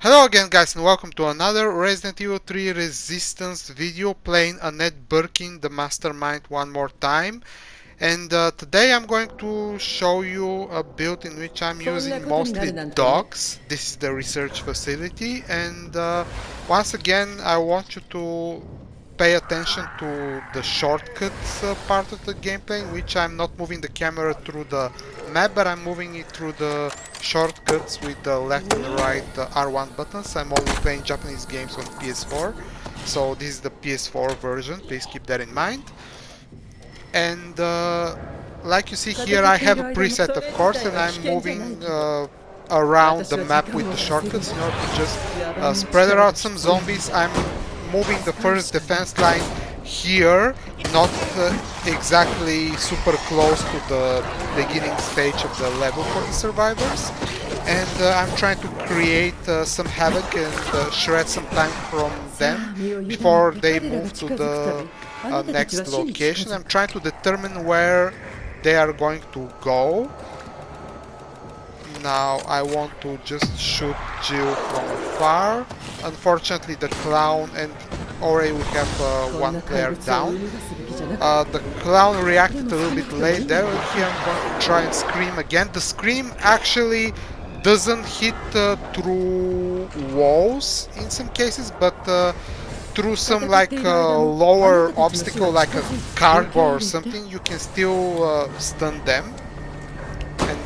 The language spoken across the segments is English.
Hello again guys and welcome to another Resident Evil 3 Resistance video playing Anette Birkin, the mastermind, one more time. And today I'm going to show you a build in which I'm using mostly dogs. This is the research facility, and once again I want you to pay attention to the shortcuts part of the gameplay, in which I'm not moving the camera through the map, but I'm moving it through the shortcuts with the left and right R1 buttons. I'm only playing Japanese games on PS4, so this is the PS4 version, please keep that in mind. And like you see here, I have a preset, of course, and I'm moving around the map with the shortcuts in order to just spread out some zombies. I'm moving the first defense line here, not exactly super close to the beginning stage of the level for the survivors. And I'm trying to create some havoc and shred some time from them before they move to the next location. I'm trying to determine where they are going to go. Now I want to just shoot Jill from afar. Unfortunately the clown, and already we have one player down. The clown reacted a little bit late there. Here I'm going to try and scream again. The scream actually doesn't hit through walls in some cases, but through some like lower obstacle like a cardboard or something, you can still stun them. And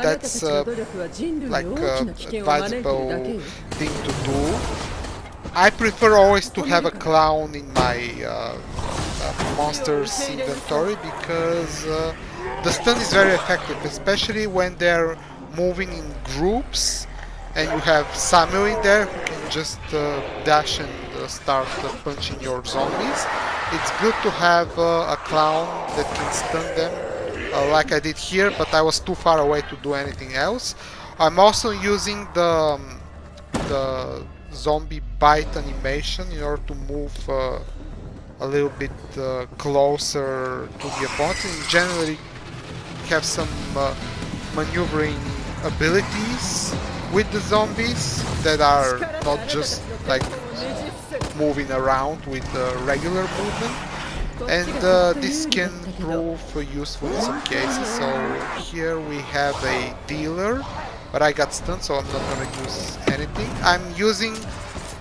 that's like advisable thing to do. I prefer always to have a clown in my monsters inventory because the stun is very effective, especially when they're moving in groups and you have Samuel in there who can just dash and start punching your zombies. It's good to have a clown that can stun them like I did here, but I was too far away to do anything else. I'm also using the zombie bite animation in order to move a little bit closer to the opponent, and generally have some maneuvering abilities with the zombies that are not just like moving around with regular movement, and this can prove useful in some cases. So here we have a dealer, but I got stunned, so I'm not gonna use anything. I'm using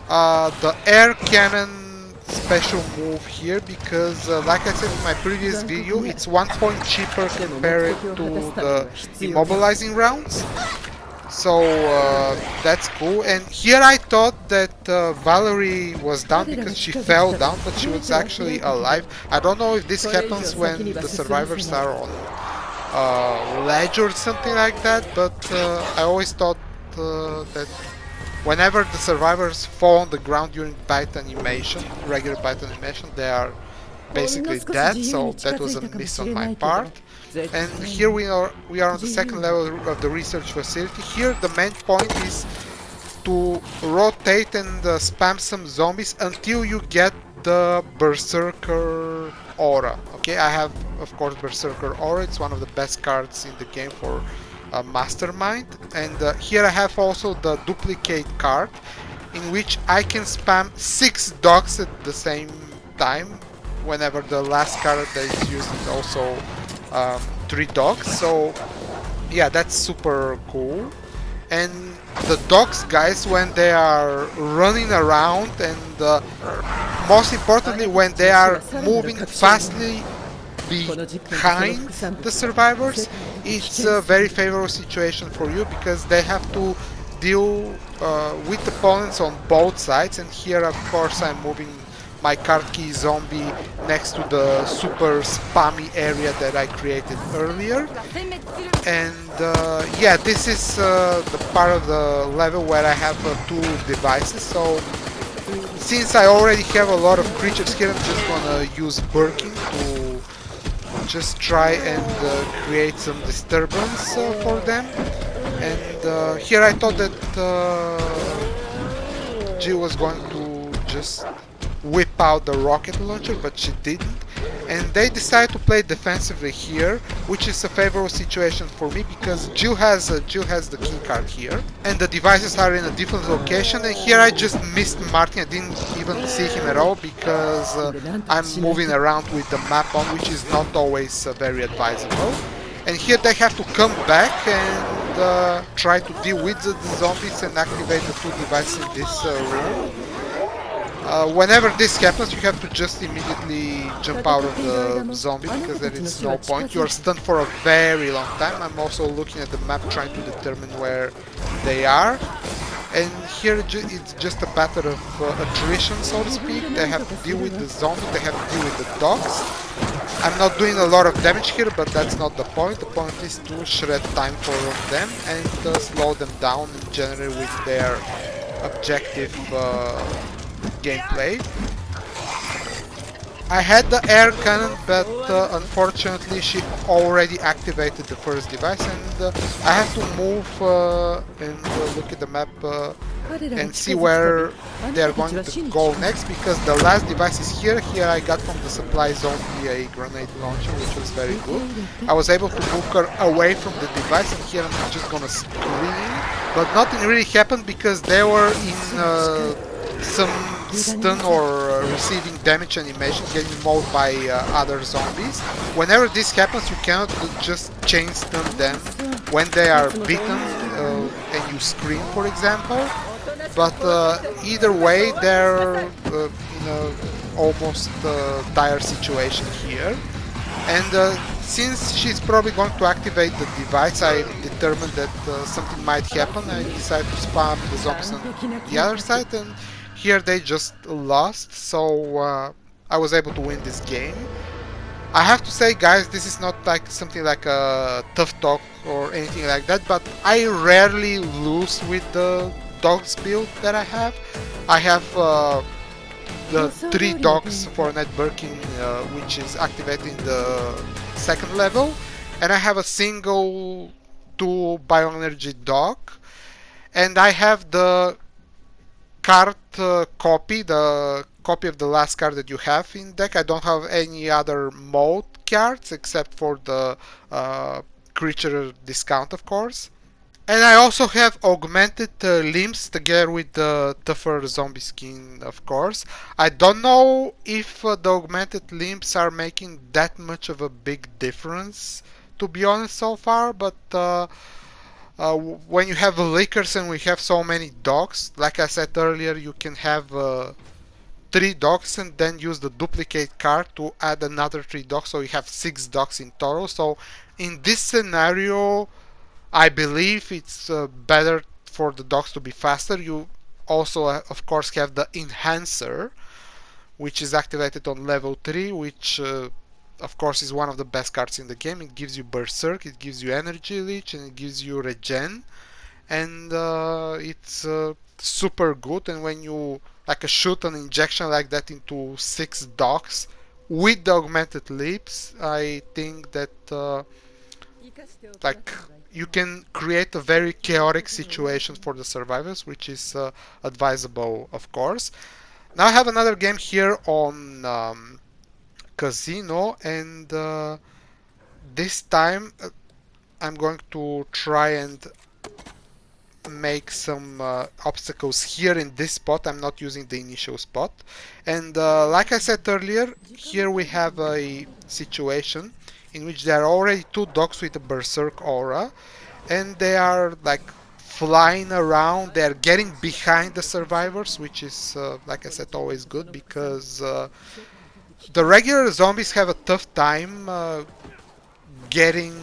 the air cannon special move here because like I said in my previous video, it's 1 point cheaper compared to the immobilizing rounds. So that's cool. And here I thought that Valerie was down because she fell down, but she was actually alive. I don't know if this happens when the survivors are on ledge or something like that, but I always thought that whenever the survivors fall on the ground during bite animation, regular bite animation, they are basically dead, so that was a miss on my part. And here we are on the second level of the research facility. Here the main point is to rotate and spam some zombies until you get the Berserker aura. Okay, I have of course Berserker aura, it's one of the best cards in the game for mastermind. And here I have also the duplicate card, in which I can spam 6 dogs at the same time whenever the last card that is used is also 3 dogs. So yeah, that's super cool. And the dogs, guys, when they are running around, and most importantly when they are moving fastly behind the survivors, it's a very favorable situation for you because they have to deal with opponents on both sides. And here of course I'm moving my card key zombie next to the super spammy area that I created earlier. And yeah, this is the part of the level where I have 2 devices. So since I already have a lot of creatures here, I'm just gonna use Birkin to just try and create some disturbance for them. And here I thought that Jill was going to just whip out the rocket launcher, but she didn't. and they decide to play defensively here, which is a favorable situation for me because Jill has the key card here, and the devices are in a different location. And here I just missed Martin. I didn't even see him at all because I'm moving around with the map on, which is not always very advisable. And here they have to come back and try to deal with the zombies and activate the two devices in this room. Whenever this happens, you have to just immediately jump out of the zombie because there is no point. You are stunned for a very long time. I'm also looking at the map trying to determine where they are. And here it's just a matter of attrition, so to speak. They have to deal with the zombies, they have to deal with the dogs. I'm not doing a lot of damage here, but that's not the point. The point is to shred time for them and slow them down and generate with their objective gameplay. I had the air cannon, but unfortunately she already activated the first device, and I have to move and look at the map and see where they're going to go next, because the last device is here. Here I got from the supply zone a grenade launcher, which was very good. I was able to move her away from the device, and here I'm just gonna scream, but nothing really happened because they were in some stun or receiving damage animation, getting mauled by other zombies. Whenever this happens, you cannot just chain stun them when they are beaten and you scream, for example. But either way, they're in a almost dire situation here. And since she's probably going to activate the device, I determined that something might happen. I decided to spam the zombies on the other side, and here they just lost, so I was able to win this game. I have to say, guys, this is not like something like a tough talk or anything like that, but I rarely lose with the dogs build that I have. I have the 3 dogs for Anette Birkin, which is activated in the 2nd level, and I have a single 2 bioenergy dog, and I have the card copy, the copy of the last card that you have in deck. I don't have any other mode cards except for the creature discount, of course. And I also have augmented limbs together with the tougher zombie skin, of course. I don't know if the augmented limbs are making that much of a big difference, to be honest, so far, but when you have lickers and we have so many dogs, like I said earlier, you can have 3 dogs and then use the duplicate card to add another 3 dogs, so you have 6 dogs in total. So in this scenario, I believe it's better for the dogs to be faster. You also, of course, have the enhancer, which is activated on level 3, which of course is one of the best cards in the game. It gives you Berserk, it gives you Energy Leech, and it gives you Regen, and it's super good. And when you shoot an injection like that into 6 dogs with the augmented limbs, I think that you can create a very chaotic situation for the survivors, which is advisable, of course. Now I have another game here on Casino, and this time I'm going to try and make some obstacles here in this spot. I'm not using the initial spot, and like I said earlier, here we have a situation in which there are already 2 dogs with a Berserk aura, and they are flying around. They're getting behind the survivors, which is like I said, always good, because the regular zombies have a tough time getting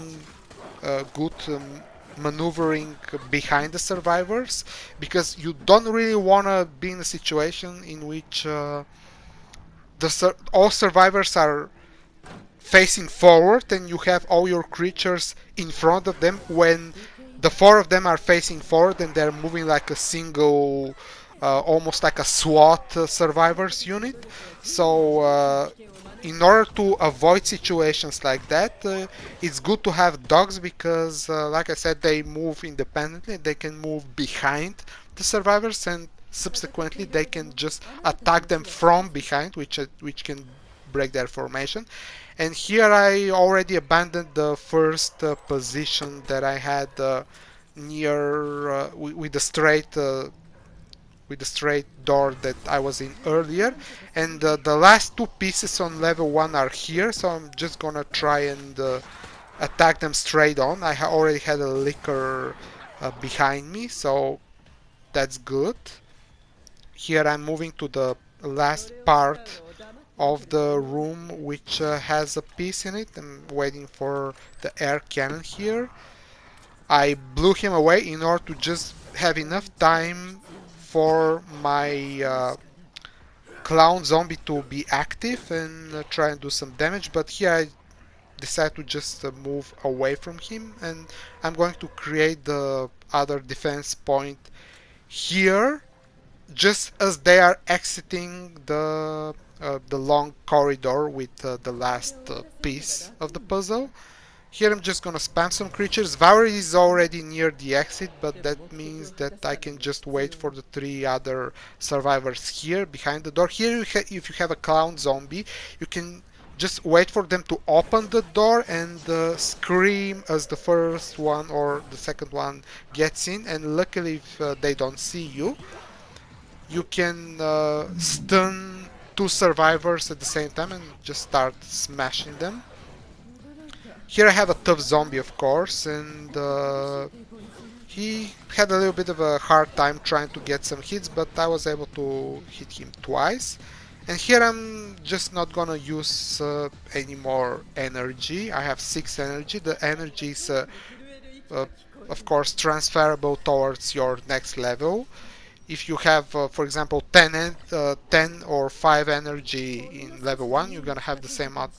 good maneuvering behind the survivors, because you don't really want to be in a situation in which all survivors are facing forward and you have all your creatures in front of them, when the 4 of them are facing forward and they're moving like a single almost like a SWAT survivors unit. So in order to avoid situations like that, it's good to have dogs, because like I said, they move independently. They can move behind the survivors, and subsequently they can just attack them from behind, which can break their formation. And here I already abandoned the first position that I had near with the straight door that I was in earlier. And the last two pieces on level 1 are here, so I'm just gonna try and attack them straight on. I already had a licker behind me, so that's good. Here I'm moving to the last part of the room which has a piece in it. I'm waiting for the air cannon here. I blew him away in order to just have enough time for my clown zombie to be active and try and do some damage, but here I decide to just move away from him, and I'm going to create the other defense point here just as they are exiting the long corridor with the last piece of the puzzle. Here I'm just gonna spam some creatures. Valerie is already near the exit, but that means that I can just wait for the 3 other survivors here behind the door. Here, if you have a clown zombie, you can just wait for them to open the door and scream as the first one or the second one gets in. And luckily, if they don't see you, you can stun 2 survivors at the same time and just start smashing them. Here I have a tough zombie, of course, and he had a little bit of a hard time trying to get some hits, but I was able to hit him twice. And here I'm just not gonna use any more energy. I have 6 energy. The energy is of course transferable towards your next level. If you have, for example, 10 or 5 energy in level 1, you're gonna have the same amount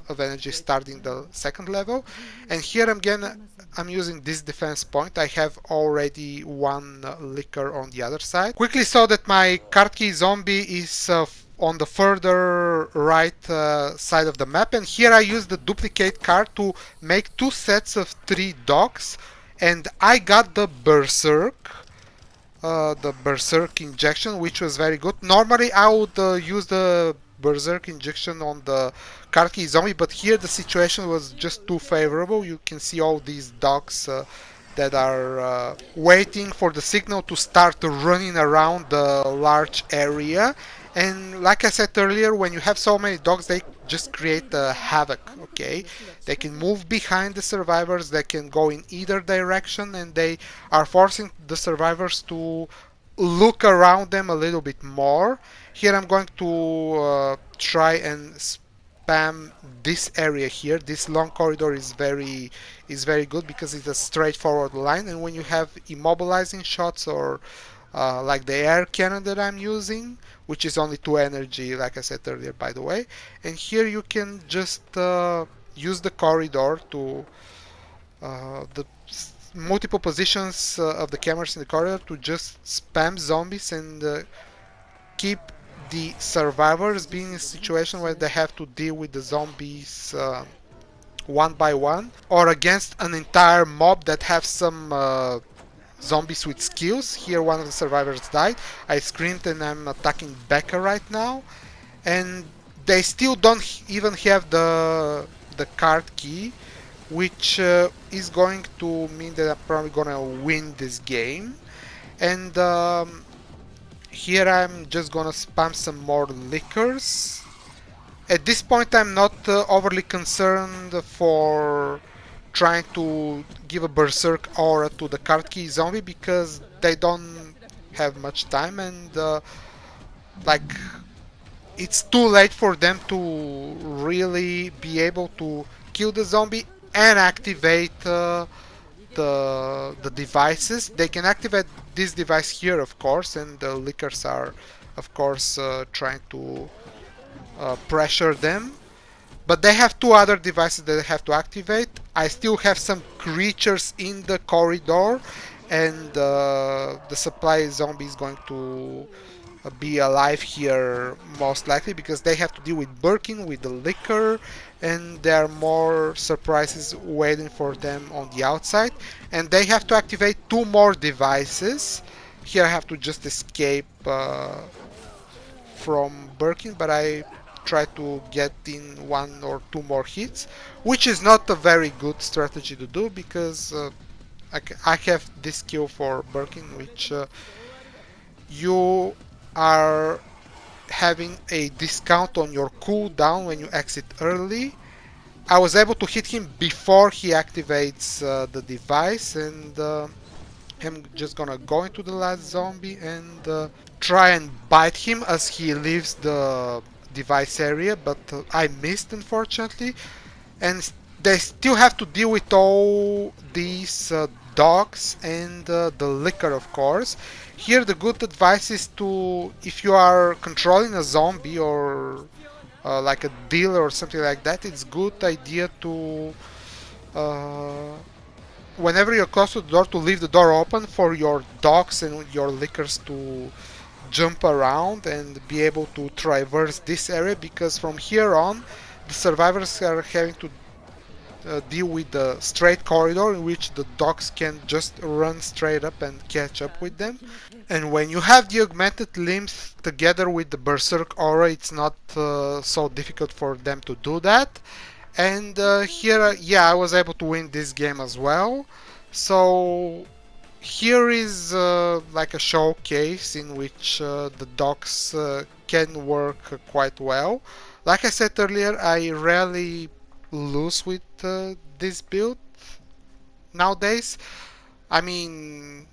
of energy starting the second level. And here I'm using this defense point. I have already 1 licker on the other side. Quickly saw that my card key zombie is on the further right side of the map, and here I use the duplicate card to make 2 sets of 3 dogs, and I got the Berserk injection, which was very good. Normally I would use the Berserk injection on the Karki zombie, but here the situation was just too favorable. You can see all these dogs that are waiting for the signal to start running around the large area. And like I said earlier, when you have so many dogs, they just create havoc, okay? They can move behind the survivors, they can go in either direction, and they are forcing the survivors to look around them a little bit more. Here I'm going to try and spam this area here. This long corridor is very good because it's a straightforward line, and when you have immobilizing shots or like the air cannon that I'm using, which is only 2 energy, like I said earlier, by the way. And here you can just use the corridor to the multiple positions of the cameras in the corridor to just spam zombies and keep the survivors being in a situation where they have to deal with the zombies one by one, or against an entire mob that have some zombies with skills. Here one of the survivors died. I screamed and I'm attacking Becca right now, and they still don't even have the card key, which is going to mean that I'm probably gonna win this game. And here I'm just gonna spam some more lickers. At this point I'm not overly concerned for trying to give a Berserk aura to the card key zombie because they don't have much time, and like it's too late for them to really be able to kill the zombie and activate the devices. They can activate this device here, of course, and the lickers are of course trying to pressure them. But they have 2 other devices that they have to activate. I still have some creatures in the corridor, and the supply zombie is going to be alive here most likely because they have to deal with Birkin, with the liquor, and there are more surprises waiting for them on the outside. And they have to activate 2 more devices. Here I have to just escape from Birkin, but I try to get in 1 or 2 more hits, which is not a very good strategy to do because I have this skill for Birkin, which you are having a discount on your cooldown when you exit early. I was able to hit him before he activates the device, and I'm just gonna go into the last zombie and try and bite him as he leaves the device area, but I missed unfortunately, and they still have to deal with all these dogs and the liquor, of course. Here the good advice is to, if you are controlling a zombie or like a dealer or something like that, it's good idea to uh, whenever you're close to the door, to leave the door open for your dogs and your lickers to jump around and be able to traverse this area, because from here on the survivors are having to deal with the straight corridor in which the dogs can just run straight up and catch up with them. And when you have the augmented limbs together with the Berserk aura, it's not so difficult for them to do that. And here, yeah, I was able to win this game as well. So here is like a showcase in which the dogs can work quite well. Like I said earlier, I rarely lose with this build nowadays. I mean,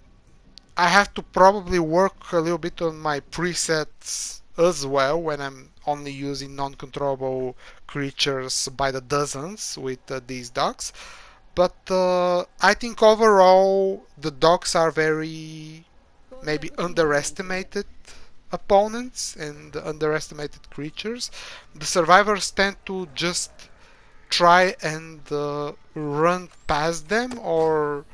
I have to probably work a little bit on my presets as well when I'm only using non-controllable creatures by the dozens with these dogs. But I think overall the dogs are very maybe underestimated opponents and underestimated creatures. The survivors tend to just try and run past them or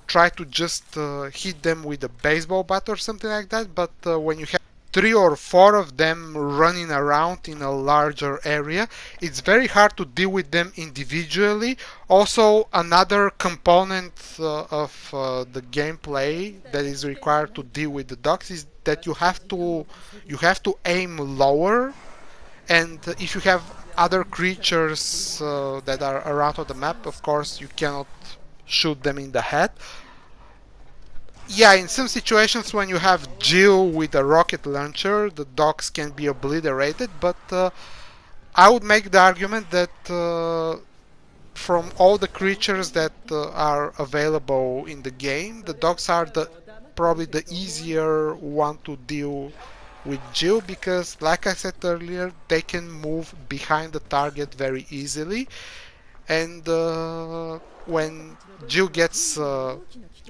try to just hit them with a baseball bat or something like that, but when you have 3 or 4 of them running around in a larger area, it's very hard to deal with them individually. Also, another component of the gameplay that is required to deal with the dogs is that you have to aim lower, and if you have other creatures that are around on the map, of course you cannot shoot them in the head. Yeah, in some situations when you have Jill with a rocket launcher, the dogs can be obliterated, but I would make the argument that from all the creatures that are available in the game, the dogs are probably the easier one to deal with Jill, because like I said earlier, they can move behind the target very easily, and when Jill gets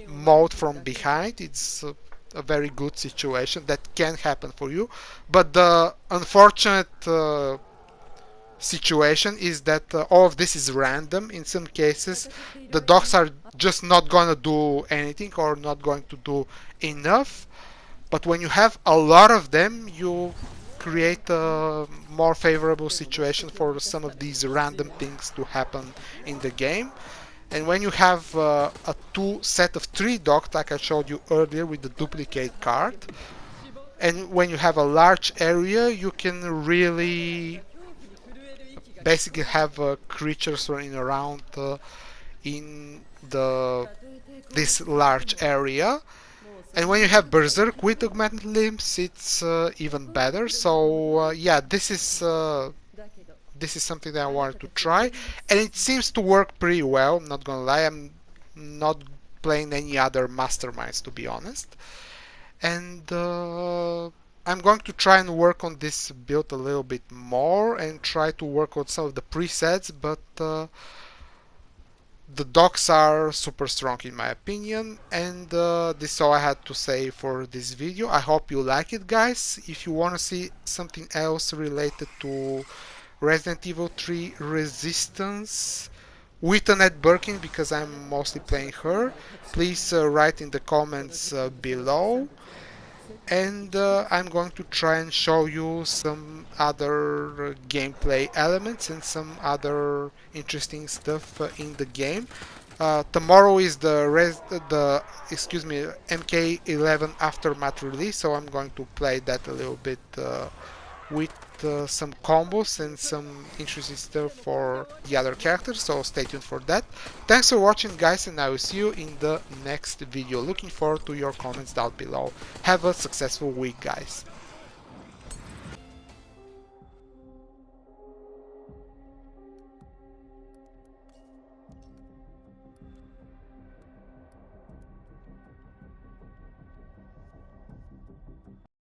mowed from behind, it's a very good situation that can happen for you. But the unfortunate situation is that all of this is random. In some cases, the dogs are just not going to do anything or not going to do enough. But when you have a lot of them, you create a more favorable situation for some of these random things to happen in the game. And when you have a set of 3 dogs, like I showed you earlier with the duplicate card, and when you have a large area, you can really basically have creatures running around in this large area. And when you have Berserk with augmented limbs, it's even better. So yeah, this is something that I wanted to try, and it seems to work pretty well. I'm not gonna lie, I'm not playing any other masterminds, to be honest. And I'm going to try and work on this build a little bit more and try to work on some of the presets, but the dogs are super strong in my opinion. And this is all I had to say for this video. I hope you like it, guys. If you want to see something else related to Resident Evil 3 Resistance with Anette Birkin, because I'm mostly playing her, please write in the comments below. And I'm going to try and show you some other gameplay elements and some other interesting stuff in the game. Tomorrow is the MK11 Aftermath release, so I'm going to play that a little bit with some combos and some interesting stuff for the other characters, so stay tuned for that. Thanks for watching, guys, and I will see you in the next video. Looking forward to your comments down below. Have a successful week, guys.